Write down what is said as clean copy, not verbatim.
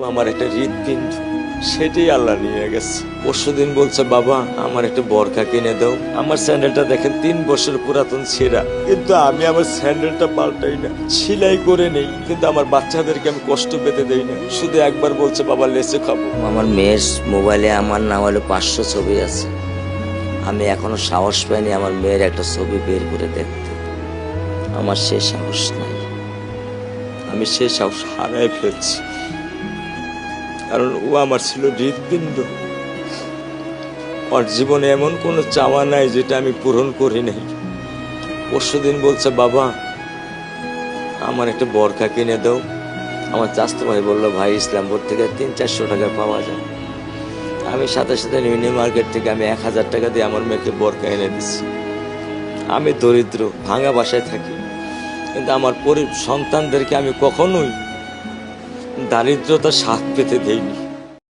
আমার একটা হৃৎপিণ্ড, সেটাই আল্লাহ নিয়ে গেছে। পরশুদিন বলছে, বাবা আমার একটা বরখা কিনে দাও। আমার স্যান্ডেলটা দেখেন 3 বছর পুরাতন ছেঁড়া, কিন্তু আমি আমার স্যান্ডেলটা পাল্টাই না, সেলাই করে নেই। কিন্তু আমার বাচ্চাদেরকে আমি কষ্ট পেতে দেই না। শুধু একবার বলছে, বাবা লেচে খাবো। আমার মেয়ের মোবাইলে আমার না হলে 500 ছবি আছে। আমি এখনো সাহস পাইনি আমার মেয়ের একটা ছবি বের করে দেখতে। আমার সে সাহস নাই। আমি সে সাহস হারায় ফেলছি, কারণ ও আমার ছিল হৃৎপিণ্ড। ওর জীবনে এমন কোনো চাওয়া নাই যেটা আমি পূরণ করি নাই। পরশুদিন বলছে, বাবা আমার একটা বরখা কিনে দাও। আমার চাচতো ভাই বললো, ভাই ইসলামপুর থেকে 300-400 টাকা পাওয়া যায়। আমি সাথে সাথে মিনি মার্কেট থেকে আমি 1000 টাকা দিয়ে আমার মেয়েকে বরখা এনে দিচ্ছি। আমি দরিদ্র, ভাঙা বাসায় থাকি, কিন্তু আমার সন্তানদেরকে আমি কখনোই দারিদ্রতার স্বাদ পেতে দেইনি।